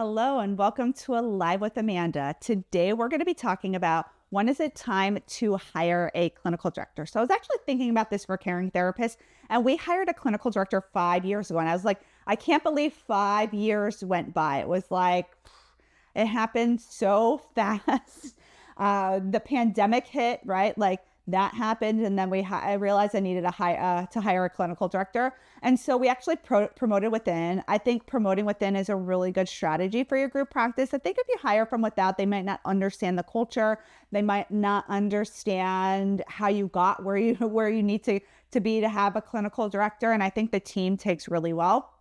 Hello and welcome to a Live with Amanda. Today we're going to be talking about when is it time to hire a clinical director. So I was actually thinking about this for caring therapists, and we hired a clinical director 5 years ago. And I was like, I can't believe 5 years went by. It was like, it happened so fast. The pandemic hit, right? Like that happened. And then I realized I needed to hire a clinical director. And so we actually promoted within. I think promoting within is a really good strategy for your group practice. I think if you hire from without, they might not understand the culture. They might not understand how you got where you need to be to have a clinical director. And I think the team takes really well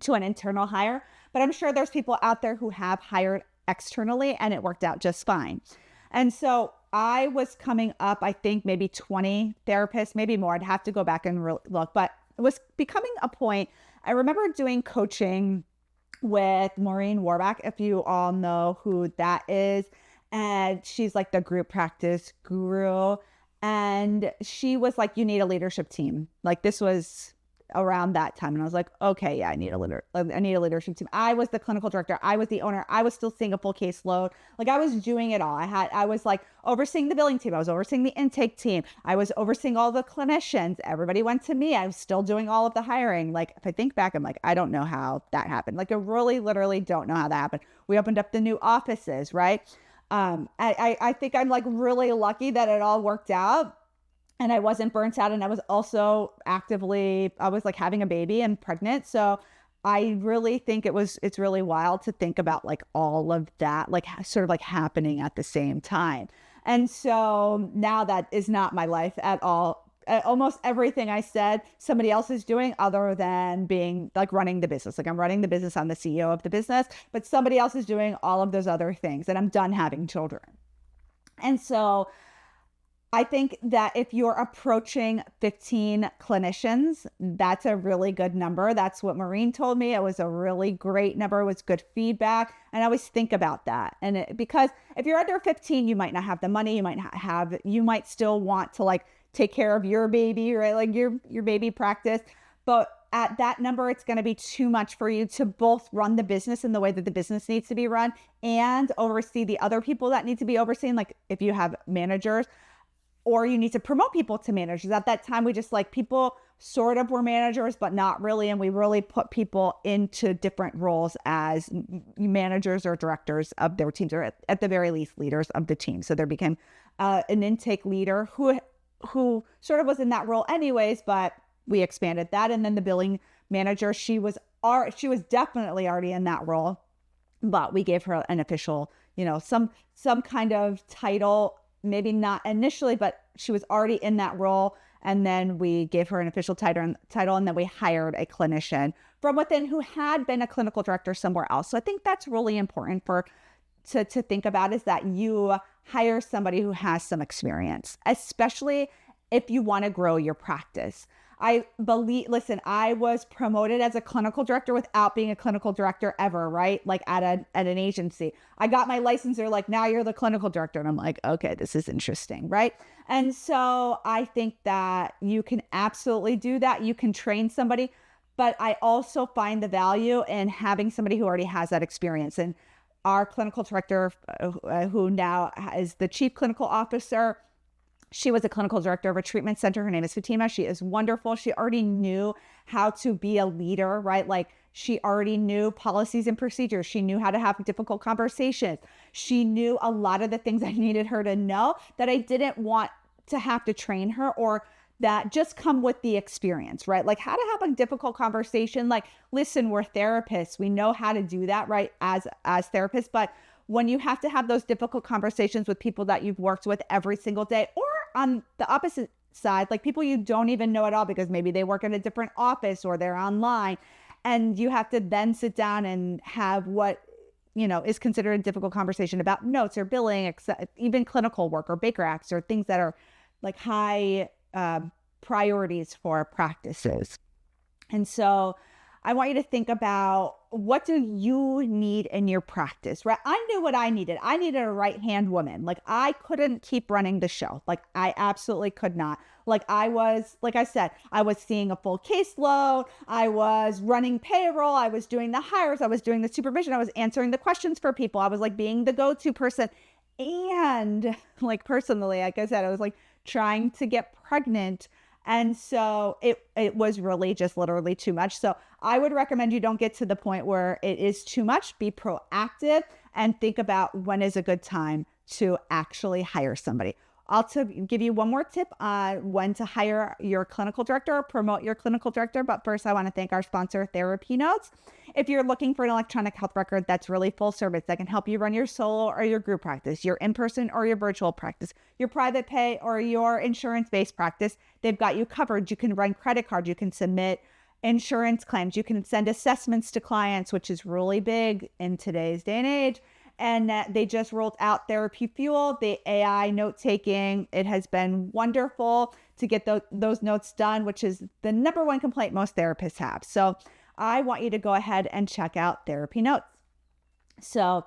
to an internal hire. But I'm sure there's people out there who have hired externally and it worked out just fine. And so I was coming up, I think maybe 20 therapists, maybe more. I'd have to go back and look, but it was becoming a point. I remember doing coaching with Maureen Warback, if you all know who that is. And she's like the group practice guru. And she was like, you need a leadership team. Like this was around that time. And I was like, okay, yeah, I need a leadership team. I was the clinical director. I was the owner. I was still seeing a full caseload. Like I was doing it all. I was like overseeing the billing team. I was overseeing the intake team. I was overseeing all the clinicians. Everybody went to me. I was still doing all of the hiring. Like if I think back, I'm like, I don't know how that happened. Like I really literally don't know how that happened. We opened up the new offices, right? I think I'm like really lucky that it all worked out. And I wasn't burnt out. And I was also I was like having a baby and pregnant. So I really think it's really wild to think about like all of that, like sort of like happening at the same time. And so now that is not my life at all. Almost everything I said, somebody else is doing other than being like running the business. Like I'm running the business, I'm the CEO of the business, but somebody else is doing all of those other things and I'm done having children. And so I think that if you're approaching 15 clinicians, that's a really good number. That's what Maureen told me. It was a really great number. It was good feedback. And I always think about that. Because if you're under 15, you might not have the money. You might still want to like take care of your baby, right? Like your baby practice. But at that number, it's going to be too much for you to both run the business in the way that the business needs to be run and oversee the other people that need to be overseen. Like if you have managers, or you need to promote people to managers. At that time, we just like people sort of were managers, but not really. And we really put people into different roles as managers or directors of their teams, or at the very least, leaders of the team. So there became an intake leader who sort of was in that role anyways, but we expanded that. And then the billing manager, she was definitely already in that role, but we gave her an official, some kind of title. Maybe not initially, but she was already in that role. And then we gave her an official title, and then we hired a clinician from within who had been a clinical director somewhere else. So I think that's really important to think about, is that you hire somebody who has some experience, especially if you want to grow your practice. I was promoted as a clinical director without being a clinical director ever, right? Like at an agency. I got my license. They're like, now you're the clinical director. And I'm like, okay, this is interesting, right? And so I think that you can absolutely do that. You can train somebody, but I also find the value in having somebody who already has that experience. And our clinical director, who now is the chief clinical officer, she was a clinical director of a treatment center. Her name is Fatima. She is wonderful. She already knew how to be a leader, right? Like she already knew policies and procedures. She knew how to have difficult conversations. She knew a lot of the things I needed her to know that I didn't want to have to train her, or that just come with the experience, right? Like how to have a difficult conversation. Like, listen, we're therapists. We know how to do that, right? As therapists, but when you have to have those difficult conversations with people that you've worked with every single day, or on the opposite side, like people you don't even know at all because maybe they work in a different office or they're online, and you have to then sit down and have what is considered a difficult conversation about notes or billing, even clinical work or Baker Acts or things that are like high priorities for practices. And so I want you to think about, what do you need in your practice, right? I knew what I needed. I needed a right-hand woman. Like, I couldn't keep running the show. Like, I absolutely could not. Like, like I said, I was seeing a full caseload. I was running payroll. I was doing the hires. I was doing the supervision. I was answering the questions for people. I was like being the go-to person. And like, personally, like I said, I was like trying to get pregnant. And so it was really just literally too much. So I would recommend you don't get to the point where it is too much. Be proactive and think about when is a good time to actually hire somebody. I'll give you one more tip on when to hire your clinical director or promote your clinical director. But first, I want to thank our sponsor, TherapyNotes. If you're looking for an electronic health record that's really full service, that can help you run your solo or your group practice, your in-person or your virtual practice, your private pay or your insurance-based practice, they've got you covered. You can run credit cards. You can submit insurance claims. You can send assessments to clients, which is really big in today's day and age. And they just rolled out Therapy Fuel, the AI note-taking. It has been wonderful to get those notes done, which is the number one complaint most therapists have. So I want you to go ahead and check out TherapyNotes. So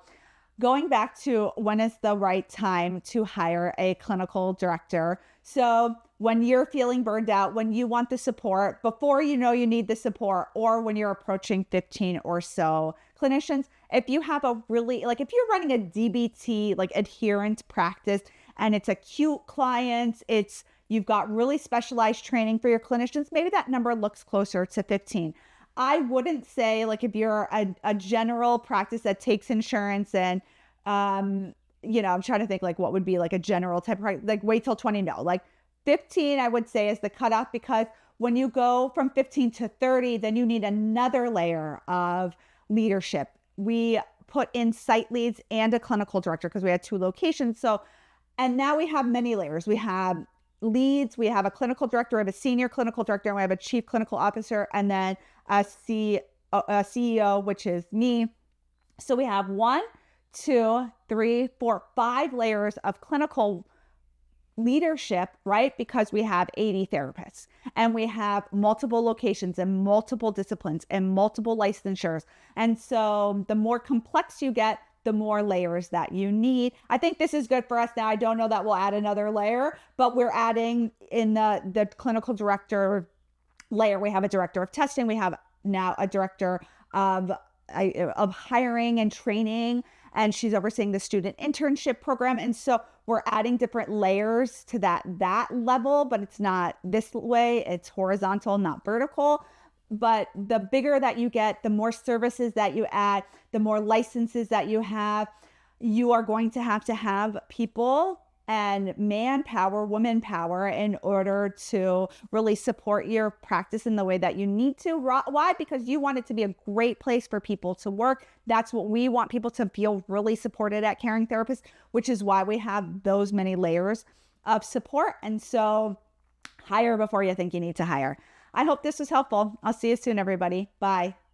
going back to when is the right time to hire a clinical director. So when you're feeling burned out, when you want the support, before you know you need the support, or when you're approaching 15 or so clinicians, if you have a really, like if you're running a DBT, like adherent practice, and it's acute clients, you've got really specialized training for your clinicians, maybe that number looks closer to 15. I wouldn't say, like, if you're a general practice that takes insurance and, I'm trying to think like what would be like a general type of practice, like wait till 20. No, like 15, I would say is the cutoff, because when you go from 15 to 30, then you need another layer of leadership. We put in site leads and a clinical director because we had 2 locations. So, and now we have many layers. We have leads, we have a clinical director, we have a senior clinical director, and we have a chief clinical officer, and then a CEO, which is me. So we have 1, 2, 3, 4, 5 layers of clinical leadership, right? Because we have 80 therapists and we have multiple locations and multiple disciplines and multiple licensures. And so the more complex you get, the more layers that you need. I think this is good for us now. I don't know that we'll add another layer, but we're adding in the clinical director layer. We have a director of testing. We have now a director of hiring and training, and she's overseeing the student internship program. And so we're adding different layers to that level, but it's not this way. It's horizontal, not vertical. But the bigger that you get, the more services that you add, the more licenses that you have, you are going to have people and manpower, woman power, in order to really support your practice in the way that you need to. Why? Because you want it to be a great place for people to work. That's what we want, people to feel really supported at Caring Therapists, which is why we have those many layers of support. And so hire before you think you need to hire. I hope this was helpful. I'll see you soon, everybody. Bye.